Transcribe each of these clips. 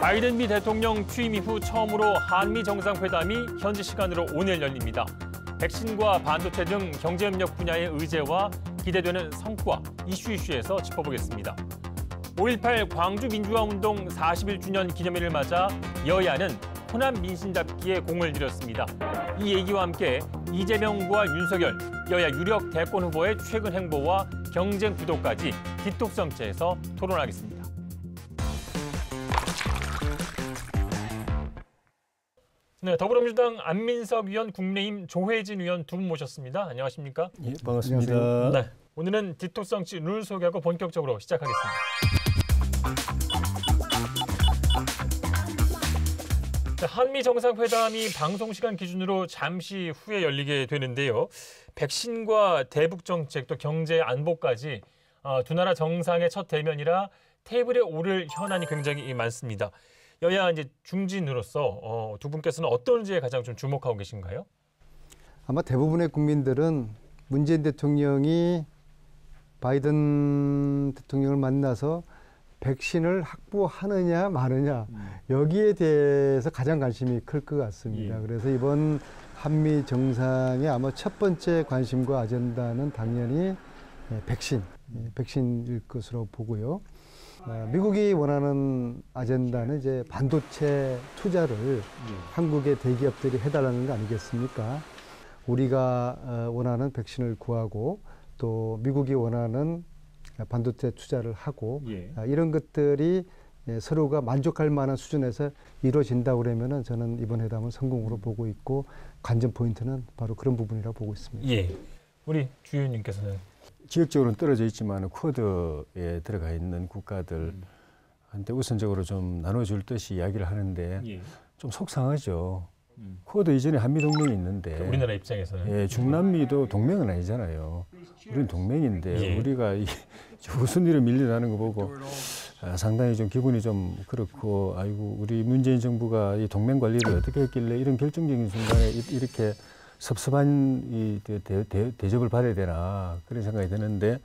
바이든 미 대통령 취임 이후 처음으로 한미 정상회담이 현지 시간으로 오늘 열립니다. 백신과 반도체 등 경제협력 분야의 의제와 기대되는 성과, 이슈에서 짚어보겠습니다. 5.18 광주민주화운동 41주년 기념일을 맞아 여야는 호남 민심 잡기에 공을 들였습니다. 이 얘기와 함께 이재명과 윤석열, 여야 유력 대권 후보의 최근 행보와 경쟁 구도까지 딥톡성체에서 토론하겠습니다. 네, 더불어민주당 안민석 의원, 국민의힘 조혜진 의원 두 분 모셨습니다. 안녕하십니까? 예, 반갑습니다. 안녕하세요. 네, 오늘은 딥톡성치 룰 소개하고 본격적으로 시작하겠습니다. 한미 정상회담이 방송 시간 기준으로 잠시 후에 열리게 되는데요. 백신과 대북 정책, 또 경제 안보까지 두 나라 정상의 첫 대면이라 테이블에 오를 현안이 굉장히 많습니다. 여야 이제 중진으로서 두 분께서는 어떤 주제에 가장 좀 주목하고 계신가요? 아마 대부분의 국민들은 문재인 대통령이 바이든 대통령을 만나서 백신을 확보하느냐 마느냐 여기에 대해서 가장 관심이 클 것 같습니다. 그래서 이번 한미 정상의 아마 첫 번째 관심과 아젠다는 당연히 백신일 것으로 보고요. 미국이 원하는 아젠다는 이제 반도체 투자를 한국의 대기업들이 해달라는 거 아니겠습니까? 우리가 원하는 백신을 구하고 또 미국이 원하는 반도체 투자를 하고 이런 것들이 서로가 만족할 만한 수준에서 이루어진다고 그러면은 저는 이번 회담은 성공으로 보고 있고 관전 포인트는 바로 그런 부분이라고 보고 있습니다. 예, 우리 주 의원님께서는 지역적으로는 떨어져 있지만 쿼드에 들어가 있는 국가들한테 우선적으로 좀 나눠줄 듯이 이야기를 하는데 좀 속상하죠. 쿼드 이전에 한미 동맹이 있는데 우리나라 입장에서는 중남미도 동맹은 아니잖아요. 우리는 동맹인데 우리가 무슨 일을 밀려나는 거 보고 상당히 좀 기분이 좀 그렇고 아이고 우리 문재인 정부가 이 동맹 관리를 어떻게 했길래 이런 결정적인 순간에 이렇게 섭섭한 이 대접을 받아야 되나 그런 생각이 드는데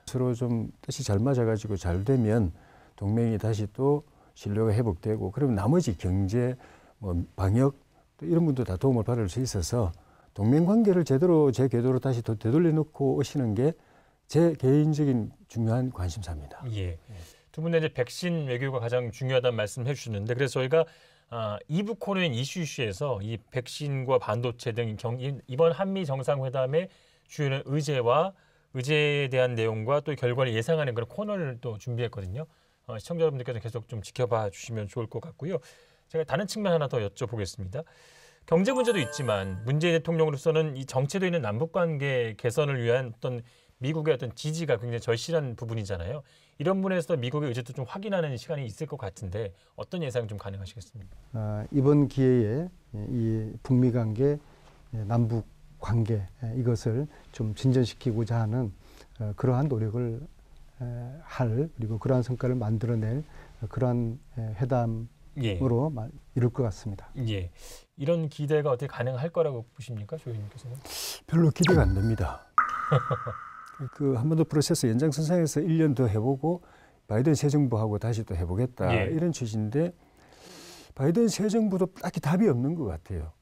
서로 좀 뜻이 잘 맞아가지고 잘 되면 동맹이 다시 또 신뢰가 회복되고 그러면 나머지 경제, 뭐 방역 또 이런 분도 다 도움을 받을 수 있어서 동맹 관계를 제대로 제 궤도로 다시 되돌려 놓고 오시는 게 제 개인적인 중요한 관심사입니다. 예. 두 분의 이제 백신 외교가 가장 중요하다는 말씀을 해주셨는데 그래서 저희가 2부 코너인 이슈에서 이 백신과 반도체 등 이번 한미 정상회담의 주요 의제와 의제에 대한 내용과 또 결과를 예상하는 그런 코너를 또 준비했거든요. 시청자 여러분들께서 계속 좀 지켜봐 주시면 좋을 것 같고요. 제가 다른 측면 하나 더 여쭤보겠습니다. 경제 문제도 있지만 문재인 대통령으로서는 이 정체되어 있는 남북관계 개선을 위한 어떤 미국의 어떤 지지가 굉장히 절실한 부분이잖아요. 이런 부분에서 미국의 의제도 좀 확인하는 시간이 있을 것 같은데 어떤 예상 좀 가능하시겠습니까? 이번 기회에 이 북미 관계, 남북 관계 이것을 좀 진전시키고자 하는 그러한 노력을 그리고 그러한 성과를 만들어낼 그러한 회담으로 이룰 것 같습니다. 예. 이런 기대가 어떻게 가능할 거라고 보십니까, 조 의원님께서는? 별로 기대가 안 됩니다. 한 번 더 프로세스 연장선상에서 1년 더 해보고 바이든 새 정부하고 다시 또 해보겠다 이런 취지인데 바이든 새 정부도 딱히 답이 없는 것 같아요.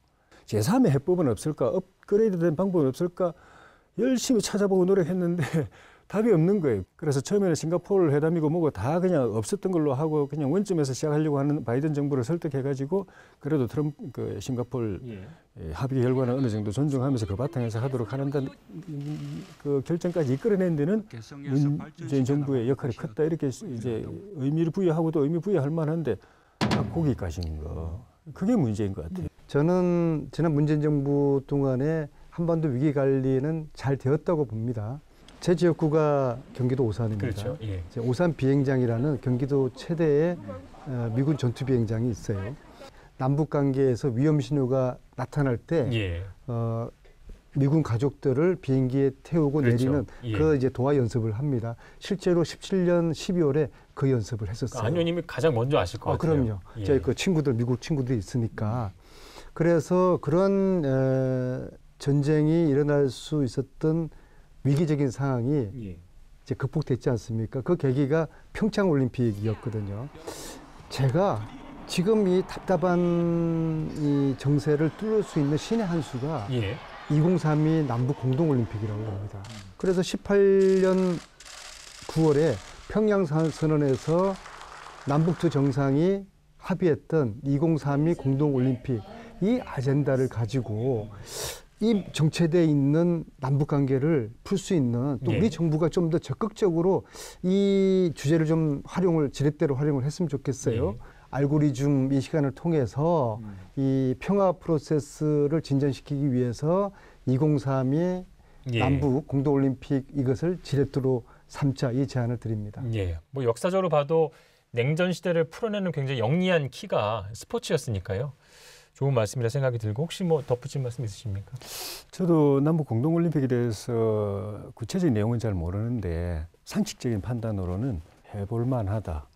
제3의 해법은 없을까? 업그레이드된 방법은 없을까? 열심히 찾아보고 노력했는데 답이 없는 거예요. 그래서 처음에는 싱가포르 회담이고 뭐고 다 그냥 없었던 걸로 하고 그냥 원점에서 시작하려고 하는 바이든 정부를 설득해가지고 그래도 트럼프 싱가포르 합의 결과는 어느 정도 존중하면서 그 바탕에서 하도록 하는 그 결정까지 이끌어낸 데는 문재인 정부의 역할이 컸다 이렇게 이제 의미를 부여하고 또 의미 부여할 만한데 거기까지인 거 그게 문제인 것 같아요. 저는 지난 문재인 정부 동안에 한반도 위기 관리는 잘 되었다고 봅니다. 제 지역구가 경기도 오산입니다. 그렇죠. 예. 오산 비행장이라는 경기도 최대의 미군 전투 비행장이 있어요. 남북 관계에서 위험 신호가 나타날 때 미군 가족들을 비행기에 태우고 내리는 그 이제 도하 연습을 합니다. 실제로 17년 12월에 그 연습을 했었어요. 안 의원님이 가장 먼저 아실 것 같아요. 그럼요. 저희 그 친구들 미국 친구들이 있으니까 그래서 그런 전쟁이 일어날 수 있었던 위기적인 상황이 이제 극복됐지 않습니까? 그 계기가 평창 올림픽이었거든요. 제가 지금 이 답답한 이 정세를 뚫을 수 있는 신의 한 수가 2032 남북 공동올림픽이라고 합니다. 그래서 18년 9월에 평양선언에서 남북 두 정상이 합의했던 2032 공동올림픽 이 아젠다를 가지고 이 정체되어 있는 남북 관계를 풀 수 있는 또 우리 정부가 좀 더 적극적으로 이 주제를 좀 지렛대로 활용을 했으면 좋겠어요. 알고리즘 이 시간을 통해서 이 평화 프로세스를 진전시키기 위해서 2032 남북 공동올림픽 이것을 지렛대로 삼자 이 제안을 드립니다. 뭐 역사적으로 봐도 냉전 시대를 풀어내는 굉장히 영리한 키가 스포츠였으니까요. 좋은 말씀이라 생각이 들고 혹시 뭐 덧붙일 말씀 있으십니까? 저도 남북 공동올림픽에 대해서 구체적인 내용은 잘 모르는데 상식적인 판단으로는 해볼 만하다,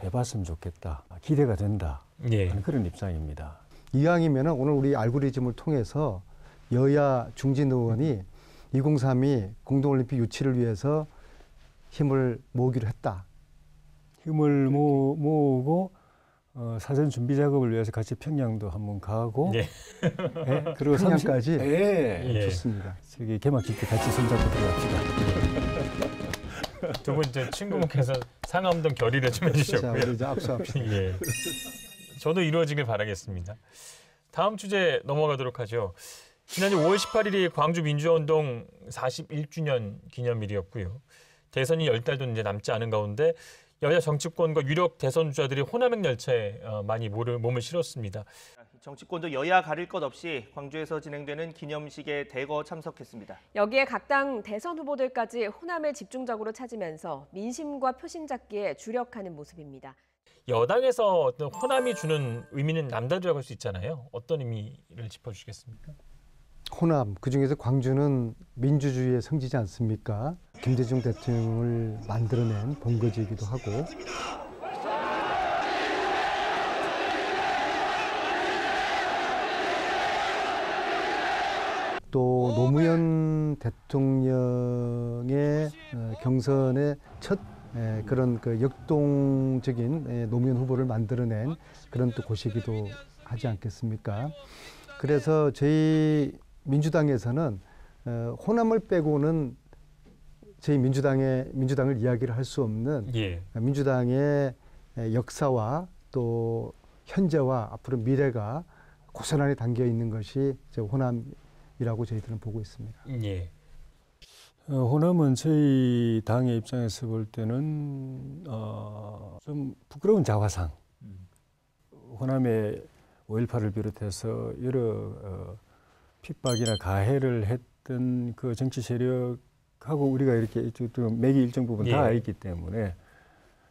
해봤으면 좋겠다, 기대가 된다 하는 그런 입장입니다. 이왕이면 오늘 우리 알고리즘을 통해서 여야 중진 의원이 2032 공동올림픽 유치를 위해서 힘을 모으기로 했다. 힘을 모으고 사전 준비 작업을 위해서 같이 평양도 한번 가고 그리고 평양까지 좋습니다. 저기 개막식 때 같이 손잡고 들어갑시다. 두 분 친구분께서 상암동 결의를 좀 해주셨고요. 자, 우리 이제 압수합시다. 저도 이루어지길 바라겠습니다. 다음 주제 넘어가도록 하죠. 지난주 5월 18일이 광주 민주화운동 41주년 기념일이었고요. 대선이 10달도 이제 남지 않은 가운데 여야 정치권과 유력 대선 주자들이 호남행 열차에 많이 몸을 실었습니다. 정치권도 여야 가릴 것 없이 광주에서 진행되는 기념식에 대거 참석했습니다. 여기에 각 당 대선 후보들까지 호남을 집중적으로 찾으면서 민심과 표심 잡기에 주력하는 모습입니다. 여당에서 어떤 호남이 주는 의미는 남다르다고 할 수 있잖아요. 어떤 의미를 짚어주시겠습니까? 호남, 그중에서 광주는 민주주의의 성지지 않습니까? 김대중 대통령을 만들어낸 본거지이기도 하고 또 노무현 대통령의 경선의 첫 그런 그 역동적인 노무현 후보를 만들어낸 그런 또 곳이기도 하지 않겠습니까? 그래서 저희 민주당에서는 호남을 빼고는 저희 민주당을 이야기를 할 수 없는 민주당의 역사와 또 현재와 앞으로 미래가 고스란히 담겨 있는 것이 호남이라고 저희들은 보고 있습니다. 호남은 저희 당의 입장에서 볼 때는 좀 부끄러운 자화상. 호남의 5.18을 비롯해서 여러 핍박이나 가해를 했던 그 정치 세력하고 우리가 이렇게 맥이 일정 부분 다 있기 때문에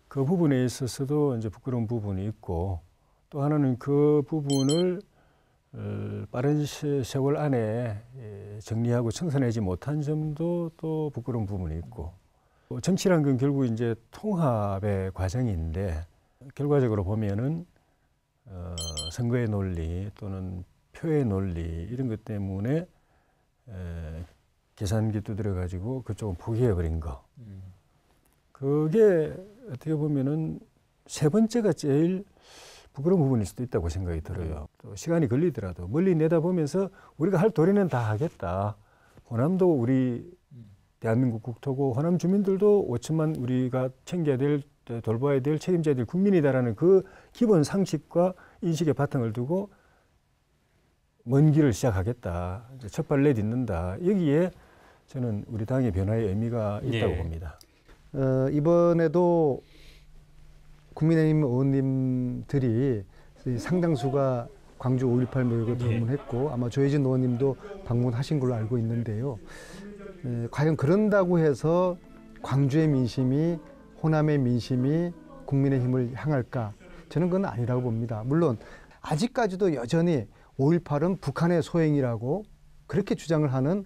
그 부분에 있어서도 이제 부끄러운 부분이 있고 또 하나는 그 부분을 빠른 세월 안에 정리하고 청산하지 못한 점도 또 부끄러운 부분이 있고 정치란 건 결국 이제 통합의 과정인데 결과적으로 보면은 선거의 논리 또는 표의 논리 이런 것 때문에 계산기 두드려 가지고 그쪽은 포기해 버린 거. 그게 어떻게 보면은 세 번째가 제일 부끄러운 부분일 수도 있다고 생각이 들어요. 또 시간이 걸리더라도 멀리 내다보면서 우리가 할 도리는 다 하겠다. 호남도 우리 대한민국 국토고 호남 주민들도 5천만 우리가 챙겨야 될, 돌봐야 될, 책임져야 될 국민이다라는 그 기본 상식과 인식의 바탕을 두고 먼 길을 시작하겠다. 첫발 내딛는다. 여기에 저는 우리 당의 변화의 의미가 있다고 봅니다. 이번에도 국민의힘 의원님들이 상당수가 광주 5.18 묘역을 방문했고 아마 조혜진 의원님도 방문하신 걸로 알고 있는데요. 과연 그런다고 해서 광주의 민심이 호남의 민심이 국민의힘을 향할까? 저는 그건 아니라고 봅니다. 물론 아직까지도 여전히 5.18은 북한의 소행이라고 그렇게 주장을 하는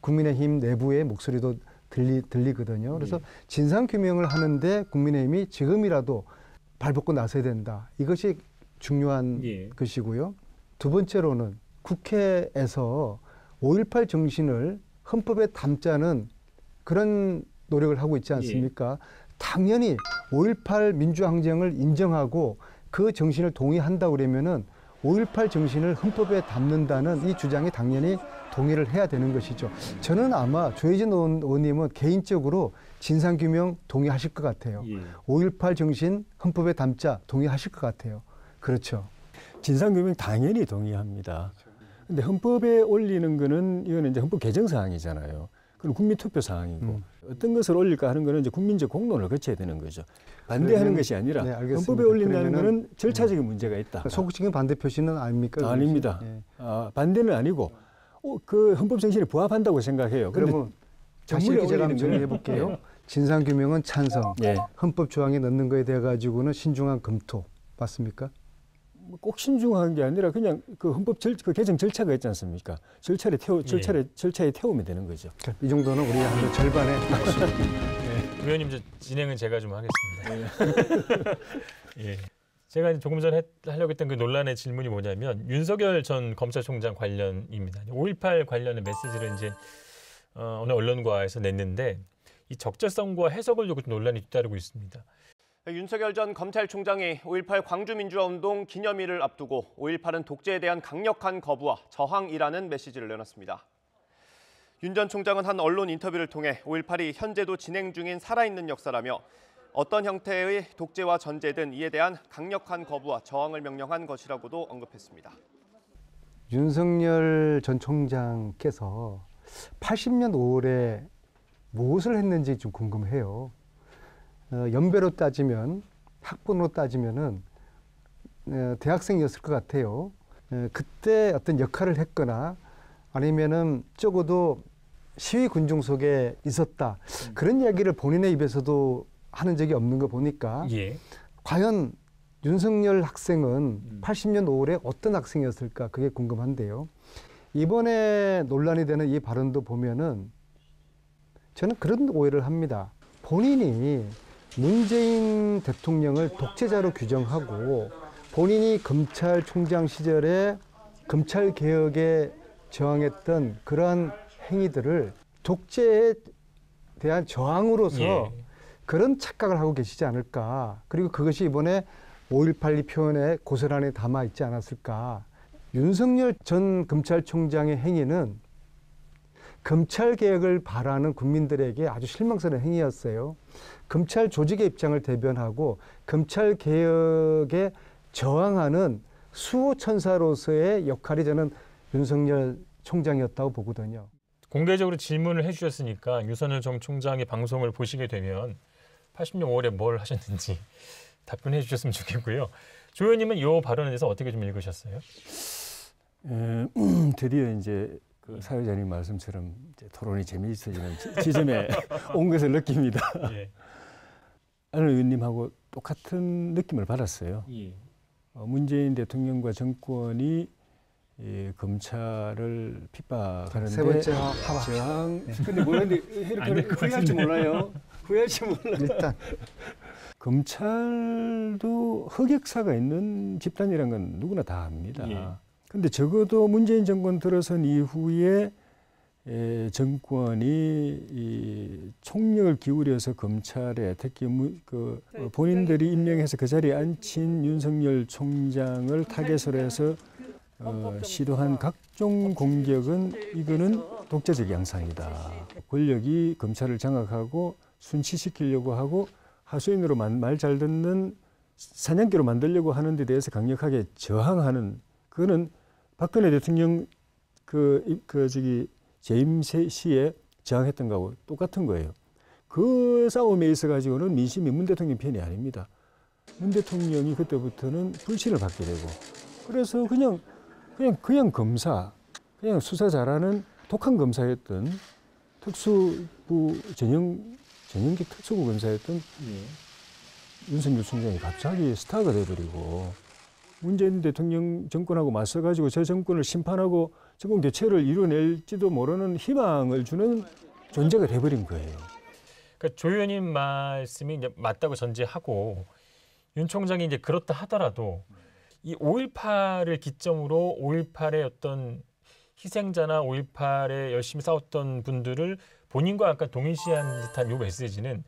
국민의힘 내부의 목소리도 들리거든요. 그래서 진상규명을 하는데 국민의힘이 지금이라도 발벗고 나서야 된다. 이것이 중요한 것이고요. 두 번째로는 국회에서 5.18 정신을 헌법에 담자는 그런 노력을 하고 있지 않습니까? 당연히 5.18 민주항쟁을 인정하고 그 정신을 동의한다 그러면은 5.18 정신을 헌법에 담는다는 이 주장에 당연히 동의를 해야 되는 것이죠. 저는 아마 조혜진 의원님은 개인적으로 진상규명 동의하실 것 같아요. 5.18 정신 헌법에 담자 동의하실 것 같아요. 그렇죠. 진상규명 당연히 동의합니다. 근데 헌법에 올리는 거는 이거는 이제 헌법 개정 사항이잖아요. 그리고 국민투표 사항이고 어떤 것을 올릴까 하는 거는 이제 국민적 공론을 거쳐야 되는 거죠. 반대하는 것이 아니라 네, 헌법에 올린다는 거는 절차적인 문제가 있다. 소극적인 반대 표시는 아닙니까? 아닙니다. 네. 반대는 아니고 그 헌법 정신에 부합한다고 생각해요. 그러면 다시 정문에 제가 올리는 정리해 거는 볼게요. 진상규명은 찬성, 예. 헌법 조항에 넣는 거에 대해 가지고는 신중한 검토, 맞습니까? 꼭 신중한 게 아니라 그냥 그 헌법 그 개정 절차가 있지 않습니까? 절차에 태우면 되는 거죠. 이 정도는 우리 한 절반에 의원님 이제 진행은 제가 좀 하겠습니다. 예. 제가 조금 전에 하려고 했던 그 논란의 질문이 뭐냐면 윤석열 전 검찰총장 관련입니다. 5.18 관련의 메시지를 이제 어느 언론과에서 냈는데 이 적절성과 해석을 두고 논란이 뒤따르고 있습니다. 윤석열 전 검찰총장이 5.18 광주민주화운동 기념일을 앞두고 5.18은 독재에 대한 강력한 거부와 저항이라는 메시지를 내놨습니다. 윤 전 총장은 한 언론 인터뷰를 통해 5.18이 현재도 진행 중인 살아있는 역사라며 어떤 형태의 독재와 전제든 이에 대한 강력한 거부와 저항을 명령한 것이라고도 언급했습니다. 윤석열 전 총장께서 80년 5월에 무엇을 했는지 좀 궁금해요. 연배로 따지면 학번으로 따지면은 대학생이었을 것 같아요. 그때 어떤 역할을 했거나 아니면은 적어도 시위 군중 속에 있었다. 그런 이야기를 본인의 입에서도 하는 적이 없는 거 보니까 예. 과연 윤석열 학생은 80년 5월에 어떤 학생이었을까 그게 궁금한데요. 이번에 논란이 되는 이 발언도 보면은 저는 그런 오해를 합니다. 본인이 문재인 대통령을 독재자로 규정하고 본인이 검찰총장 시절에 검찰개혁에 저항했던 그러한 행위들을 독재에 대한 저항으로서 예. 그런 착각을 하고 계시지 않을까. 그리고 그것이 이번에 5.18 표현에 고스란히 담아 있지 않았을까. 윤석열 전 검찰총장의 행위는 검찰개혁을 바라는 국민들에게 아주 실망스러운 행위였어요. 검찰 조직의 입장을 대변하고 검찰개혁에 저항하는 수호천사로서의 역할이 저는 윤석열 총장이었다고 보거든요. 공개적으로 질문을 해주셨으니까 윤석열 전 총장의 방송을 보시게 되면 80년 5월에 뭘 하셨는지 답변해 주셨으면 좋겠고요. 조 의원님은 이 발언에 대해서 어떻게 좀 읽으셨어요? 드디어 이제 그 사회자님 말씀처럼 이제 토론이 재미있어지는 지점에 온 것을 느낍니다. 예. 안 의원님하고 똑같은 느낌을 받았어요. 예. 문재인 대통령과 정권이 검찰을 핍박하는데 세 번째 하방. 저항. 근데 뭐라는데 후회할지 몰라요. 후회할지 몰라. 일단 검찰도 흑역사가 있는 집단이라는 건 누구나 다 압니다. 예. 근데 적어도 문재인 정권 들어선 이후에 정권이 이 총력을 기울여서 검찰에 특히 본인들이 임명해서 그 자리에 앉힌 윤석열 총장을 타겟으로 해서 시도한 각종 공격은 이거는 독재적 양상이다. 권력이 검찰을 장악하고 순치시키려고 하고 하수인으로 말 잘 듣는 사냥개로 만들려고 하는 데 대해서 강력하게 저항하는 그거는 박근혜 대통령 재임 시에 저항했던 거하고 똑같은 거예요. 그 싸움에 있어 가지고는 민심이 문 대통령 편이 아닙니다. 문 대통령이 그때부터는 불신을 받게 되고 그래서 그냥 검사, 그냥 수사 잘하는 독한 검사였던 특수부 전형직 특수부 검사였던 윤석열 총장이 갑자기 스타가 돼버리고 문재인 대통령 정권하고 맞서가지고 저 정권을 심판하고 정권 교체를 이뤄낼지도 모르는 희망을 주는 존재가 돼버린 거예요. 그러니까 조 의원님 말씀이 이제 맞다고 전제하고 윤 총장이 이제 그렇다 하더라도 이 5.18을 기점으로 5.18의 어떤 희생자나 5.18에 열심히 싸웠던 분들을 본인과 약간 동일시한 듯한 이 메시지는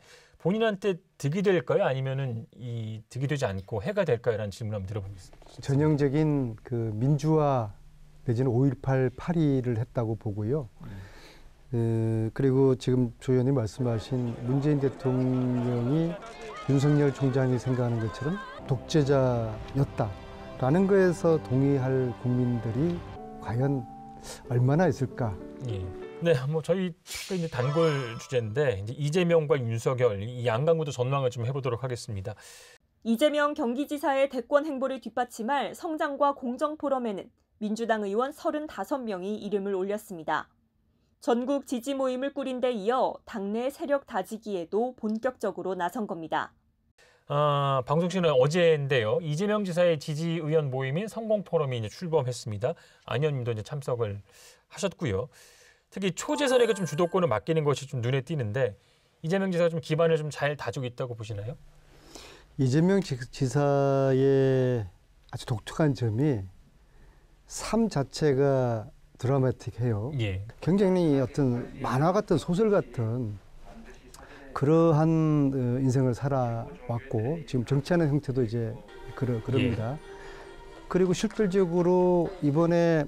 본인한테 득이 될까요? 아니면은 이 득이 되지 않고 해가 될까요?라는 질문 한번 들어보겠습니다. 전형적인 그 민주화 내지는 5.18 파리를 했다고 보고요. 그리고 지금 조 의원님 말씀하신 문재인 대통령이 윤석열 총장이 생각하는 것처럼 독재자였다라는 거에서 동의할 국민들이 과연 얼마나 있을까? 예. 네, 뭐 저희 이제 단골 주제인데 이제 이재명과 윤석열 이 양강구도 전망을 좀 해보도록 하겠습니다. 이재명 경기지사의 대권 행보를 뒷받침할 성장과 공정 포럼에는 민주당 의원 35명이 이름을 올렸습니다. 전국 지지 모임을 꾸린 데 이어 당내 세력 다지기에도 본격적으로 나선 겁니다. 방송시는 어제인데요. 이재명 지사의 지지 의원 모임인 성공포럼이 이제 출범했습니다. 안 의원님도 이제 참석을 하셨고요. 특히 초재선에게 좀 주도권을 맡기는 것이 좀 눈에 띄는데 이재명 지사가 좀 기반을 좀 잘 다지고 있다고 보시나요? 이재명 지사의 아주 독특한 점이 삶 자체가 드라마틱해요. 예. 굉장히 어떤 만화 같은 소설 같은 그러한 인생을 살아왔고 지금 정치하는 형태도 이제 그럽니다. 예. 그리고 실질적으로 이번에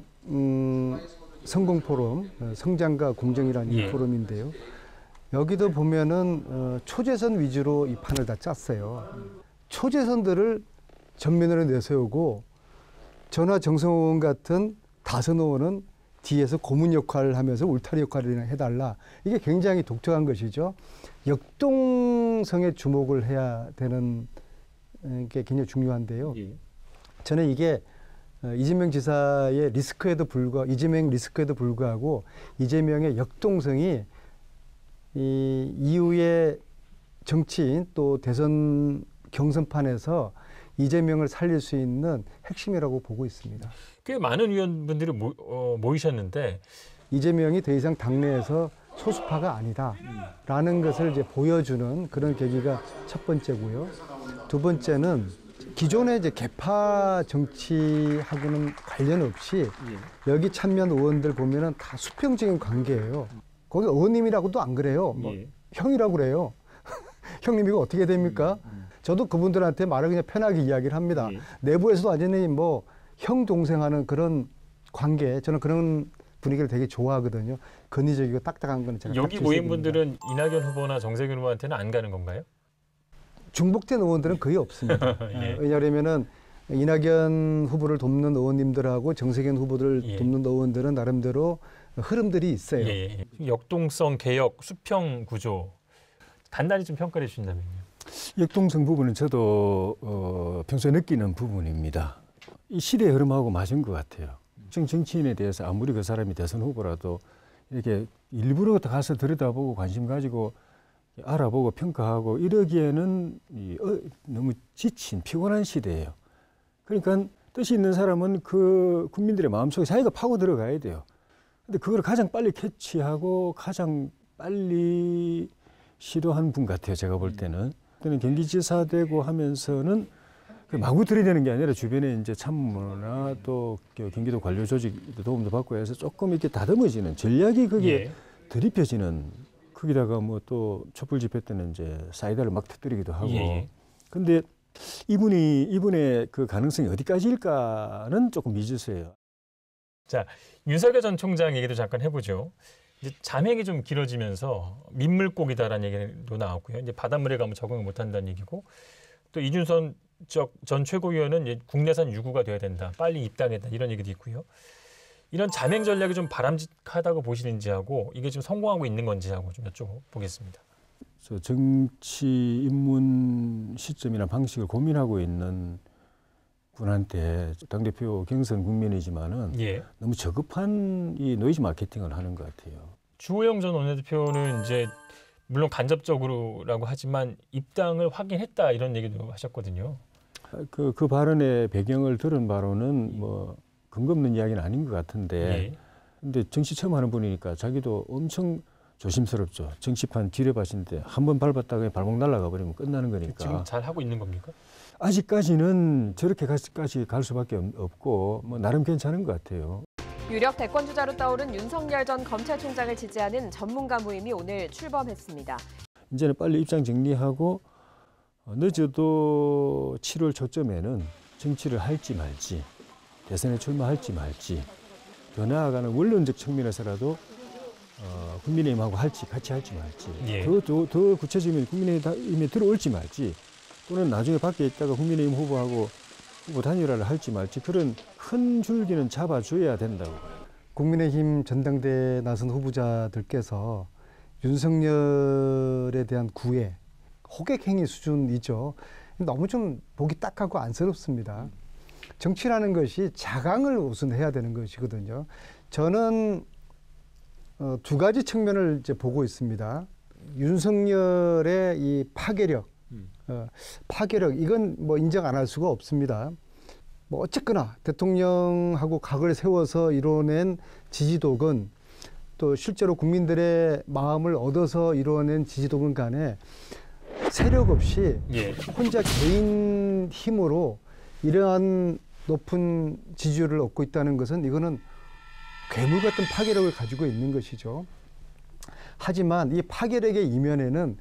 성공 포럼, 성장과 공정이라는 예. 포럼인데요. 여기도 보면은 초재선 위주로 이 판을 다 짰어요. 초재선들을 전면으로 내세우고 전하 정성호 의원 같은 다선 의원은 뒤에서 고문 역할을 하면서 울타리 역할을 해달라. 이게 굉장히 독특한 것이죠. 역동성에 주목을 해야 되는 게 굉장히 중요한데요. 예. 저는 이게 이재명 지사의 이재명 리스크에도 불구하고 이재명의 역동성이 이 이후에 정치인 또 대선 경선판에서 이재명을 살릴 수 있는 핵심이라고 보고 있습니다. 꽤 많은 의원분들이 모이셨는데 이재명이 더 이상 당내에서 소수파가 아니다라는 것을 이제 보여주는 그런 계기가 첫 번째고요. 두 번째는 기존의 이제 개파 정치하고는 관련 없이 여기 참여한 의원들 보면은 다 수평적인 관계예요. 거기 의원님이라고도 안 그래요. 뭐 형이라고 그래요. 형님 이거 어떻게 됩니까? 저도 그분들한테 말을 그냥 편하게 이야기를 합니다. 내부에서도 완전히 뭐 형 동생하는 그런 관계, 저는 그런 분위기를 되게 좋아하거든요. 건의적이고 딱딱한 거는 제가 여기 모인 분들은 이낙연 후보나 정세균 후보한테는 안 가는 건가요? 중복된 의원들은 거의 없습니다. 예. 왜냐하면 이낙연 후보를 돕는 의원님들하고 정세균 후보를 예. 돕는 의원들은 나름대로 흐름들이 있어요. 예. 역동성, 개혁, 수평 구조 간단히 좀 평가해 주신다면요. 역동성 부분은 저도 평소에 느끼는 부분입니다. 이 시대의 흐름하고 맞은 것 같아요. 정치인에 대해서 아무리 그 사람이 대선 후보라도 이렇게 일부러 가서 들여다보고 관심 가지고 알아보고 평가하고 이러기에는 너무 지친 피곤한 시대예요. 그러니까 뜻이 있는 사람은 그 국민들의 마음속에 자기가 파고 들어가야 돼요. 근데 그걸 가장 빨리 캐치하고 가장 빨리 시도한 분 같아요. 제가 볼 때는. 그는 경기지사 되고 하면서는 마구 들이대는 게 아니라 주변에 이제 참모나 또 경기도 관료 조직 도움도 받고 해서 조금 이렇게 다듬어지는 전략이 거기에 들이펴지는 거기다가 뭐 또 촛불 집회 때는 이제 사이다를 막 터뜨리기도 하고. 근데 이분의 그 가능성이 어디까지일까는 조금 미지수예요. 자, 윤석열 전 총장 얘기도 잠깐 해보죠. 이제 잠행이 좀 길어지면서 민물고기다라는 얘기도 나왔고요. 이제 바닷물에 가면 적응을 못한다는 얘기고, 또 이준석 전 최고위원은 국내산 유구가 돼야 된다, 빨리 입당했다 이런 얘기도 있고요. 이런 잠행 전략이 좀 바람직하다고 보시는지 하고 이게 지금 성공하고 있는 건지 하고 좀 여쭤보겠습니다. 정치 입문 시점이나 방식을 고민하고 있는 분한테 당대표 경선 국면이지만은 너무 저급한 이 노이즈 마케팅을 하는 것 같아요. 주호영 전 원내대표는 이제 물론 간접적으로라고 하지만 입당을 확인했다 이런 얘기도 하셨거든요. 그 발언의 배경을 들은 바로는 뭐 근거 없는 이야기는 아닌 것 같은데, 근데 정치 처음 하는 분이니까 자기도 엄청 조심스럽죠. 정치판 지뢰밭인데 한 번 밟았다가 발목 날아가 버리면 끝나는 거니까. 지금 잘 하고 있는 겁니까? 아직까지는 저렇게까지 갈 수밖에 없고 뭐 나름 괜찮은 것 같아요. 유력 대권주자로 떠오른 윤석열 전 검찰총장을 지지하는 전문가 모임이 오늘 출범했습니다. 이제는 빨리 입장 정리하고 늦어도 7월 초쯤에는 정치를 할지 말지, 대선에 출마할지 말지, 더 나아가는 원론적 측면에서라도 국민의힘하고 같이 할지 말지, 예. 더 구체적이면 국민의힘에 들어올지 말지, 또는 나중에 밖에 있다가 국민의힘 후보하고 후보 단일화를 할지 말지, 그런 큰 줄기는 잡아줘야 된다고. 국민의힘 전당대에 나선 후보자들께서 윤석열에 대한 구애, 호객행위 수준이죠. 너무 좀 보기 딱하고 안쓰럽습니다. 정치라는 것이 자강을 우선 해야 되는 것이거든요. 저는 두 가지 측면을 이제 보고 있습니다. 윤석열의 이 파괴력, 이건 뭐 인정 안 할 수가 없습니다. 뭐 어쨌거나 대통령하고 각을 세워서 이뤄낸 지지독은 또 실제로 국민들의 마음을 얻어서 이뤄낸 지지독은 간에 세력 없이 예. 혼자 개인 힘으로 이러한 높은 지지율을 얻고 있다는 것은 이거는 괴물 같은 파괴력을 가지고 있는 것이죠. 하지만 이 파괴력의 이면에는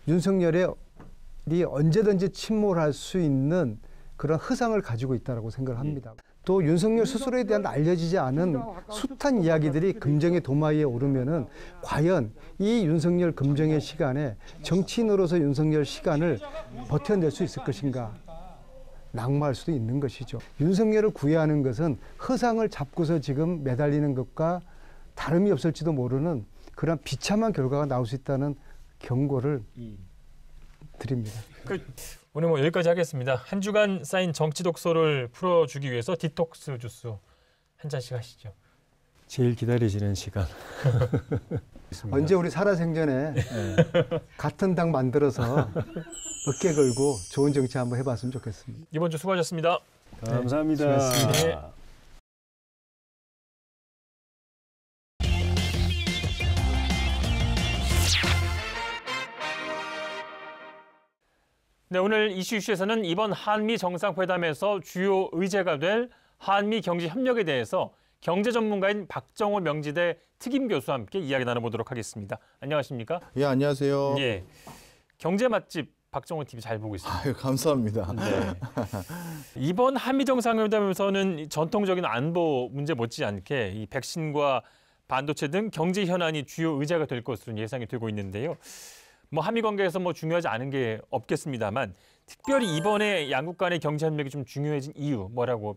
윤석열이 언제든지 침몰할 수 있는 그런 허상을 가지고 있다고 생각을 합니다. 또 윤석열 스스로에 대한 알려지지 않은 숱한 이야기들이 금정의 도마 위에 오르면은 과연 이 윤석열 금정의 시간에 정치인으로서 윤석열 시간을 버텨낼 수 있을 것인가? 낙마할 수도 있는 것이죠. 윤석열을 구애하는 것은 허상을 잡고서 지금 매달리는 것과 다름이 없을지도 모르는 그런 비참한 결과가 나올 수 있다는 경고를 드립니다. 오늘 뭐 여기까지 하겠습니다. 한 주간 쌓인 정치 독소를 풀어주기 위해서 디톡스 주스 한 잔씩 하시죠. 제일 기다려지는 시간. 언제 우리 살아생전에 같은 당 만들어서 어깨 걸고 좋은 정치 한번 해봤으면 좋겠습니다. 이번 주 수고하셨습니다. 감사합니다. 수고하셨습니다. 네. 네, 오늘 이슈에서는 이번 한미 정상회담에서 주요 의제가 될 한미 경제 협력에 대해서 경제 전문가인 박정호 명지대 특임 교수와 함께 이야기 나눠보도록 하겠습니다. 안녕하십니까? 예, 안녕하세요. 예, 경제 맛집 박정호 TV 잘 보고 있습니다. 아유, 감사합니다. 네. 이번 한미 정상회담에서는 전통적인 안보 문제 못지않게 이 백신과 반도체 등 경제 현안이 주요 의제가 될 것으로 예상이 되고 있는데요. 뭐 한미 관계에서 뭐 중요하지 않은 게 없겠습니다만 특별히 이번에 양국 간의 경제 협력이 좀 중요해진 이유 뭐라고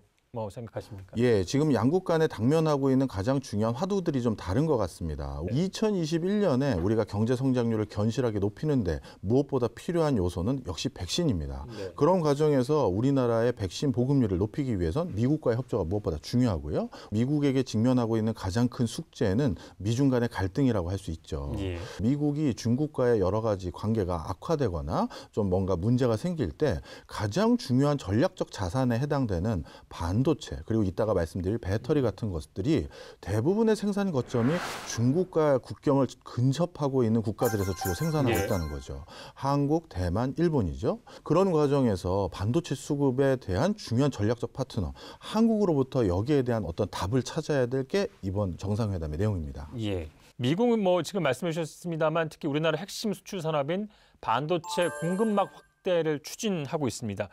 생각하십니까? 예, 지금 양국 간에 당면하고 있는 가장 중요한 화두들이 좀 다른 것 같습니다. 2021년에 우리가 경제 성장률을 견실하게 높이는데 무엇보다 필요한 요소는 역시 백신입니다. 네. 그런 과정에서 우리나라의 백신 보급률을 높이기 위해선 미국과의 협조가 무엇보다 중요하고요. 미국에게 직면하고 있는 가장 큰 숙제는 미중 간의 갈등이라고 할 수 있죠. 예. 미국이 중국과의 여러 가지 관계가 악화되거나 좀 뭔가 문제가 생길 때 가장 중요한 전략적 자산에 해당되는 반도체 그리고 이따가 말씀드릴 배터리 같은 것들이 대부분의 생산 거점이 중국과 국경을 근접하고 있는 국가들에서 주로 생산하고 예. 있다는 거죠. 한국, 대만, 일본이죠. 그런 과정에서 반도체 수급에 대한 중요한 전략적 파트너 한국으로부터 여기에 대한 어떤 답을 찾아야 될 게 이번 정상회담의 내용입니다. 예. 미국은 뭐 지금 말씀해 주셨습니다만 특히 우리나라 핵심 수출 산업인 반도체 공급망 확대를 추진하고 있습니다.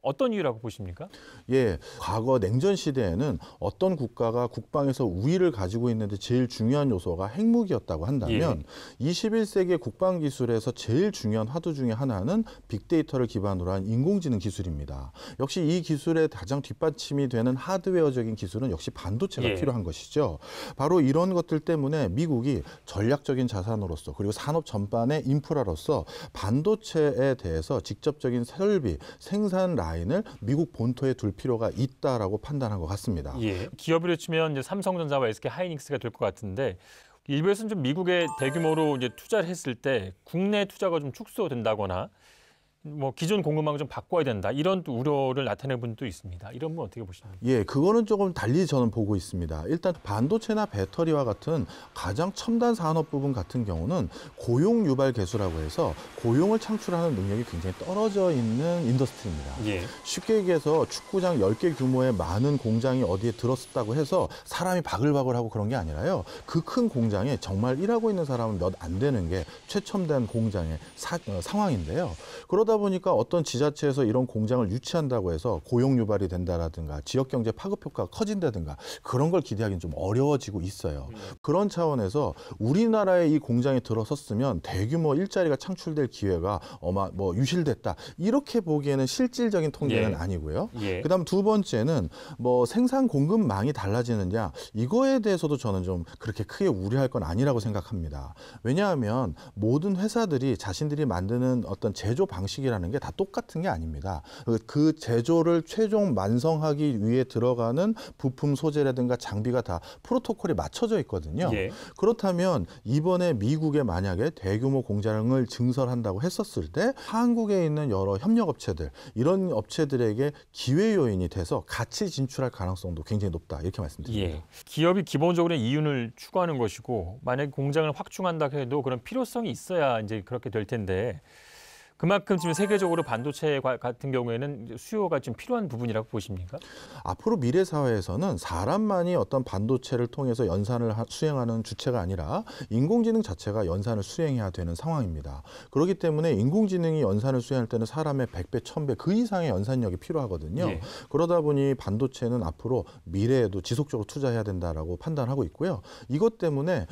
어떤 이유라고 보십니까? 예, 과거 냉전 시대에는 어떤 국가가 국방에서 우위를 가지고 있는데 제일 중요한 요소가 핵무기였다고 한다면 21세기의 국방 기술에서 제일 중요한 화두 중에 하나는 빅데이터를 기반으로 한 인공지능 기술입니다. 역시 이 기술의 가장 뒷받침이 되는 하드웨어적인 기술은 역시 반도체가 필요한 것이죠. 바로 이런 것들 때문에 미국이 전략적인 자산으로서 그리고 산업 전반의 인프라로서 반도체에 대해서 직접적인 설비, 생산 라인을 미국 본토에 둘 필요가 있다라고 판단한 것 같습니다. 예. 기업으로 치면 이제 삼성전자와 SK 하이닉스가 될 것 같은데 일부에서는 좀 미국에 대규모로 이제 투자를 했을 때 국내 투자가 좀 축소된다거나 뭐 기존 공급망을 좀 바꿔야 된다 이런 또 우려를 나타내는 분도 있습니다. 이런 분 어떻게 보십니까? 예, 그거는 조금 달리 저는 보고 있습니다. 일단 반도체나 배터리와 같은 가장 첨단 산업 부분 같은 경우는 고용 유발 개수라고 해서 고용을 창출하는 능력이 굉장히 떨어져 있는 인더스트리입니다. 예. 쉽게 얘기해서 축구장 10개 규모의 많은 공장이 어디에 들었다고 해서 사람이 바글바글하고 그런 게 아니라요. 그 큰 공장에 정말 일하고 있는 사람은 몇 안 되는 게 최첨단 공장의 상황인데요. 그러다 보니까 어떤 지자체에서 이런 공장을 유치한다고 해서 고용 유발이 된다라든가 지역 경제 파급 효과가 커진다든가 그런 걸 기대하기는 좀 어려워지고 있어요. 그런 차원에서 우리나라에 이 공장이 들어섰으면 대규모 일자리가 창출될 기회가 유실됐다. 이렇게 보기에는 실질적인 통계는 아니고요. 그다음 두 번째는 뭐 생산 공급망이 달라지느냐 이거에 대해서도 저는 좀 그렇게 크게 우려할 건 아니라고 생각합니다. 왜냐하면 모든 회사들이 자신들이 만드는 어떤 제조 방식이라는 게 다 똑같은 게 아닙니다. 그 제조를 최종 완성하기 위해 들어가는 부품 소재라든가 장비가 다 프로토콜이 맞춰져 있거든요. 그렇다면 이번에 미국에 만약에 대규모 공장을 증설한다고 했었을 때 한국에 있는 여러 협력업체들 이런 업체들에게 기회 요인이 돼서 같이 진출할 가능성도 굉장히 높다 이렇게 말씀드립니다. 기업이 기본적으로 이윤을 추구하는 것이고 만약에 공장을 확충한다 해도 그런 필요성이 있어야 이제 그렇게 될 텐데 그만큼 지금 세계적으로 반도체 같은 경우에는 수요가 좀 필요한 부분이라고 보십니까? 앞으로 미래 사회에서는 사람만이 어떤 반도체를 통해서 연산을 수행하는 주체가 아니라 인공지능 자체가 연산을 수행해야 되는 상황입니다. 그렇기 때문에 인공지능이 연산을 수행할 때는 사람의 100배, 1000배 그 이상의 연산력이 필요하거든요. 그러다 보니 반도체는 앞으로 미래에도 지속적으로 투자해야 된다라고 판단하고 있고요. 이것 때문에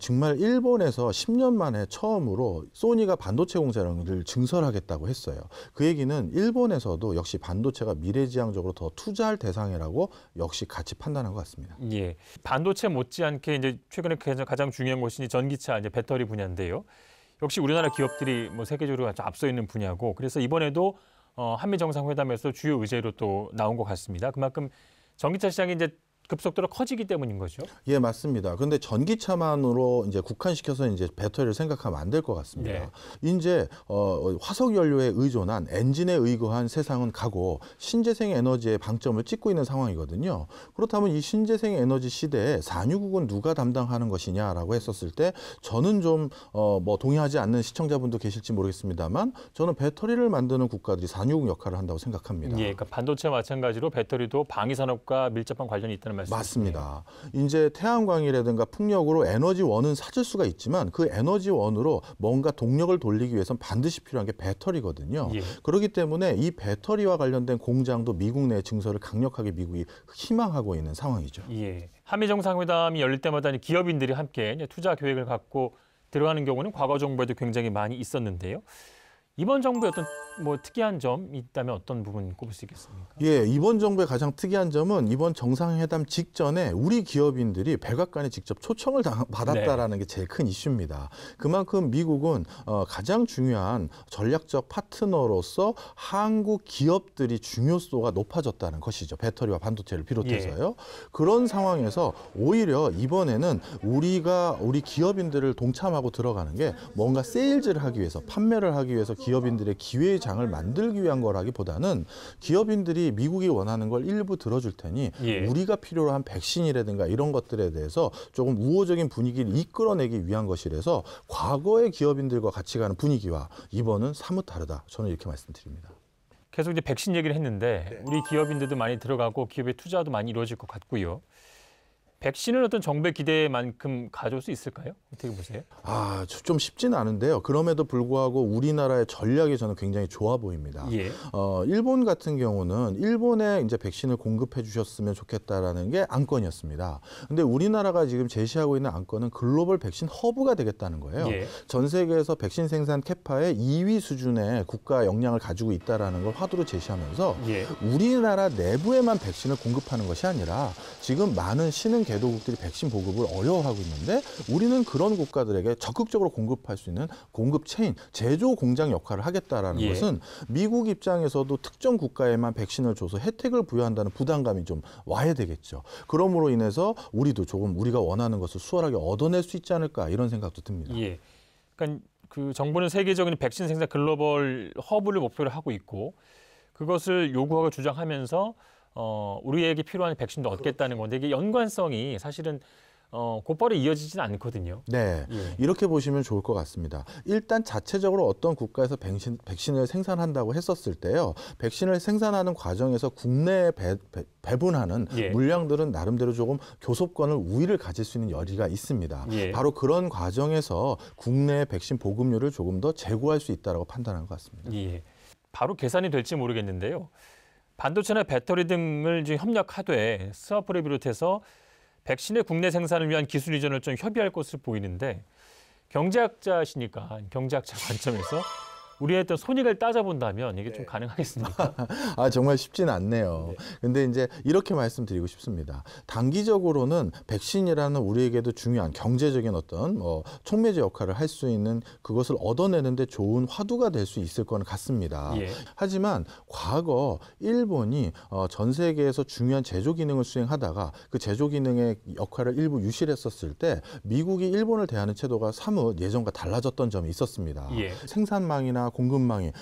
정말 일본에서 10년 만에 처음으로 소니가 반도체 공장을 증설하겠다고 했어요. 그 얘기는 일본에서도 역시 반도체가 미래지향적으로 더 투자할 대상이라고 역시 같이 판단한 것 같습니다. 반도체 못지않게 이제 최근에 가장 중요한 것이 전기차, 이제 배터리 분야인데요. 역시 우리나라 기업들이 뭐 세계적으로 아주 앞서 있는 분야고 그래서 이번에도 한미 정상회담에서 주요 의제로 또 나온 것 같습니다. 그만큼 전기차 시장이 이제 급속도로 커지기 때문인 거죠. 예, 맞습니다. 그런데 전기차만으로 이제 국한시켜서 이제 배터리를 생각하면 안 될 것 같습니다. 이제 화석 연료에 의존한 엔진에 의거한 세상은 가고 신재생 에너지의 방점을 찍고 있는 상황이거든요. 그렇다면 이 신재생 에너지 시대에 산유국은 누가 담당하는 것이냐라고 했었을 때 저는 좀 동의하지 않는 시청자분도 계실지 모르겠습니다만 저는 배터리를 만드는 국가들이 산유국 역할을 한다고 생각합니다. 그러니까 반도체와 마찬가지로 배터리도 방위산업과 밀접한 관련이 있다는 맞습니다. 이제 태양광이라든가 풍력으로 에너지원은 찾을 수가 있지만 그 에너지원으로 뭔가 동력을 돌리기 위해서는 반드시 필요한 게 배터리거든요. 그렇기 때문에 이 배터리와 관련된 공장도 미국 내 증설을 강력하게 미국이 희망하고 있는 상황이죠. 한미 정상회담이 열릴 때마다 기업인들이 함께 투자 계획을 갖고 들어가는 경우는 과거 정부에도 굉장히 많이 있었는데요. 이번 정부의 어떤 특이한 점이 있다면 어떤 부분 꼽을 수 있겠습니까? 이번 정부의 가장 특이한 점은 이번 정상회담 직전에 우리 기업인들이 백악관에 직접 초청을 받았다라는 게 제일 큰 이슈입니다. 그만큼 미국은 가장 중요한 전략적 파트너로서 한국 기업들이 중요도가 높아졌다는 것이죠. 배터리와 반도체를 비롯해서요. 그런 상황에서 오히려 이번에는 우리 기업인들을 동참하고 들어가는 게 뭔가 세일즈를 하기 위해서 판매를 하기 위해서 기업인들의 기회의 장을 만들기 위한 거라기보다는 기업인들이 미국이 원하는 걸 일부 들어줄 테니 우리가 필요로 한 백신이라든가 이런 것들에 대해서 조금 우호적인 분위기를 이끌어내기 위한 것이라서 과거의 기업인들과 같이 가는 분위기와 이번은 사뭇 다르다. 저는 이렇게 말씀드립니다. 계속 이제 백신 얘기를 했는데 우리 기업인들도 많이 들어가고 기업의 투자도 많이 이루어질 것 같고요. 백신은 어떤 정부의 기대만큼 가져올 수 있을까요? 어떻게 보세요? 좀 쉽지는 않은데요. 그럼에도 불구하고 우리나라의 전략이 저는 굉장히 좋아 보입니다. 일본 같은 경우는 일본에 이제 백신을 공급해 주셨으면 좋겠다라는 게 안건이었습니다. 근데 우리나라가 지금 제시하고 있는 안건은 글로벌 백신 허브가 되겠다는 거예요. 전 세계에서 백신 생산 캐파의 2위 수준의 국가 역량을 가지고 있다라는 걸 화두로 제시하면서 우리나라 내부에만 백신을 공급하는 것이 아니라 지금 많은 신흥 개도국들이 백신 보급을 어려워하고 있는데 우리는 그런 국가들에게 적극적으로 공급할 수 있는 공급 체인, 제조 공장 역할을 하겠다라는 것은 미국 입장에서도 특정 국가에만 백신을 줘서 혜택을 부여한다는 부담감이 좀 와야 되겠죠. 그러므로 인해서 우리도 조금 우리가 원하는 것을 수월하게 얻어낼 수 있지 않을까 이런 생각도 듭니다. 그러니까 그 정부는 세계적인 백신 생산 글로벌 허브를 목표로 하고 있고 그것을 요구하고 주장하면서 우리에게 필요한 백신도 얻겠다는 건데 이게 연관성이 사실은 곧바로 이어지진 않거든요. 네, 예. 이렇게 보시면 좋을 것 같습니다. 일단 자체적으로 어떤 국가에서 백신을 생산한다고 했었을 때요. 백신을 생산하는 과정에서 국내에 배분하는 예. 물량들은 나름대로 조금 교섭권을 우위를 가질 수 있는 여지가 있습니다. 예. 바로 그런 과정에서 국내 백신 보급률을 조금 더 제고할 수 있다고 판단한 것 같습니다. 예. 바로 계산이 될지 모르겠는데요. 반도체나 배터리 등을 이제 협력하되 스와프를 비롯해서 백신의 국내 생산을 위한 기술 이전을 좀 협의할 것으로 보이는데 경제학자시니까 경제학자 관점에서 우리의 어떤 손익을 따져본다면 이게 좀 가능하겠습니까? 정말 쉽지는 않네요. 근데 이제 이렇게 말씀드리고 싶습니다. 단기적으로는 백신이라는 우리에게도 중요한 경제적인 어떤 촉매제 역할을 할 수 있는 그것을 얻어내는데 좋은 화두가 될 수 있을 것 같습니다. 예. 하지만 과거 일본이 전 세계에서 중요한 제조 기능을 수행하다가 그 제조 기능의 역할을 일부 유실했었을 때 미국이 일본을 대하는 태도가 사뭇 예전과 달라졌던 점이 있었습니다. 예. 생산망이나 공급망이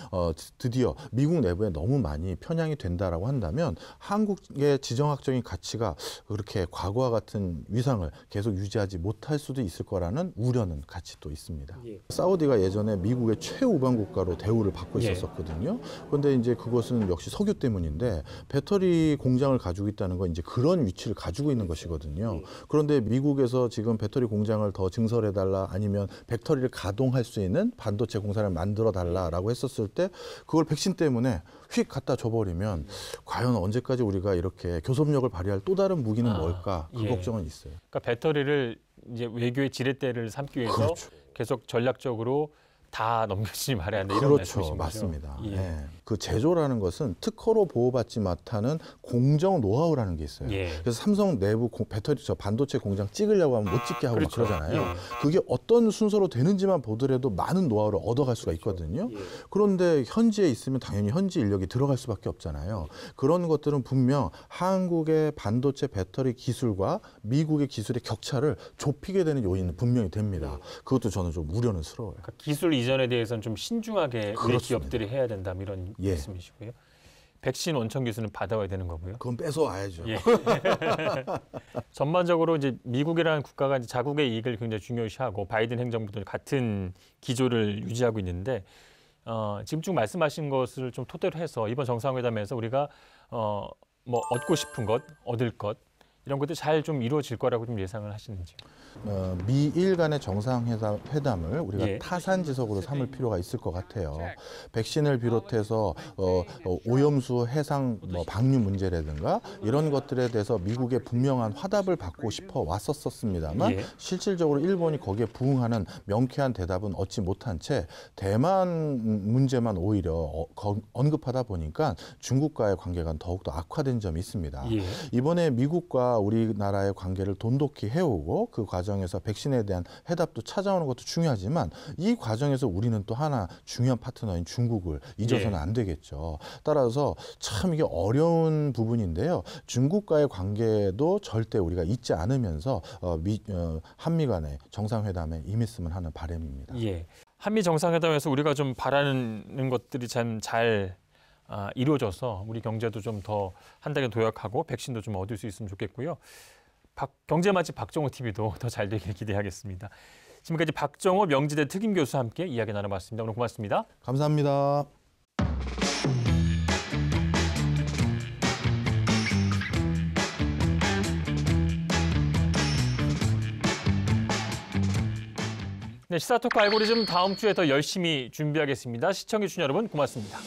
드디어 미국 내부에 너무 많이 편향이 된다라고 한다면 한국의 지정학적인 가치가 그렇게 과거와 같은 위상을 계속 유지하지 못할 수도 있을 거라는 우려는 같이 또 있습니다. 예. 사우디가 예전에 미국의 최우방 국가로 대우를 받고 예. 있었거든요. 그런데 이제 그것은 역시 석유 때문인데 배터리 공장을 가지고 있다는 건 이제 그런 위치를 가지고 있는 것이거든요. 그런데 미국에서 지금 배터리 공장을 더 증설해달라 아니면 배터리를 가동할 수 있는 반도체 공사를 만들어달라 라고 했었을 때 그걸 백신 때문에 휙 갖다 줘버리면 과연 언제까지 우리가 이렇게 교섭력을 발휘할 또 다른 무기는 뭘까 그 예. 걱정은 있어요. 그러니까 배터리를 이제 외교의 지렛대를 삼기 위해서 그렇죠. 계속 전략적으로 다 넘겨주지 말아야 한다 이런 그렇죠. 말씀이신 거죠? 맞습니다. 예. 예. 그 제조라는 것은 특허로 보호받지 못하는 공정 노하우라는 게 있어요. 예. 그래서 삼성 내부 배터리 반도체 공장 찍으려고 하면 못 찍게 하고 그렇죠. 막 그러잖아요. 예. 그게 어떤 순서로 되는지만 보더라도 많은 노하우를 얻어갈 수가 있거든요. 예. 그런데 현지에 있으면 당연히 현지 인력이 들어갈 수밖에 없잖아요. 그런 것들은 분명 한국의 반도체 배터리 기술과 미국의 기술의 격차를 좁히게 되는 요인은 분명히 됩니다. 그것도 저는 좀 우려는 스러워요. 그러니까 기술 이전에 대해서는 좀 신중하게 우리 그렇습니다. 기업들이 해야 된다 이런 예. 말씀이시고요. 백신 원천 기술은 받아와야 되는 거고요. 그건 뺏어와야죠. 예. 전반적으로 이제 미국이라는 국가가 이제 자국의 이익을 굉장히 중요시하고 바이든 행정부도 같은 기조를 유지하고 있는데 지금 쭉 말씀하신 것을 좀 토대로 해서 이번 정상회담에서 우리가 뭐 얻고 싶은 것, 얻을 것 이런 것들 잘 좀 이루어질 거라고 좀 예상을 하시는지요? 미일 간의 정상회담을 우리가 예. 타산지석으로 삼을 필요가 있을 것 같아요. 백신을 비롯해서 오염수, 해상, 방류 문제라든가 이런 것들에 대해서 미국의 분명한 화답을 받고 싶어 왔었습니다만 예. 실질적으로 일본이 거기에 부응하는 명쾌한 대답은 얻지 못한 채 대만 문제만 오히려 언급하다 보니까 중국과의 관계가 더욱더 악화된 점이 있습니다. 예. 이번에 미국과 우리나라의 관계를 돈독히 해오고 그 과정에서 백신에 대한 해답도 찾아오는 것도 중요하지만 이 과정에서 우리는 또 하나 중요한 파트너인 중국을 잊어서는 안 되겠죠. 따라서 참 이게 어려운 부분인데요. 중국과의 관계도 절대 우리가 잊지 않으면서 한미 간의 정상회담에 임했으면 하는 바람입니다. 예. 한미 정상회담에서 우리가 좀 바라는 것들이 참 잘 이루어져서 우리 경제도 좀 더 한 단계 도약하고 백신도 좀 얻을 수 있으면 좋겠고요. 경제 맛집 박정호 TV도 더 잘 되길 기대하겠습니다. 지금까지 박정호 명지대 특임 교수와 함께 이야기 나눠봤습니다. 오늘 고맙습니다. 감사합니다. 네, 시사토크 알고리즘 다음 주에 더 열심히 준비하겠습니다. 시청해주신 여러분 고맙습니다.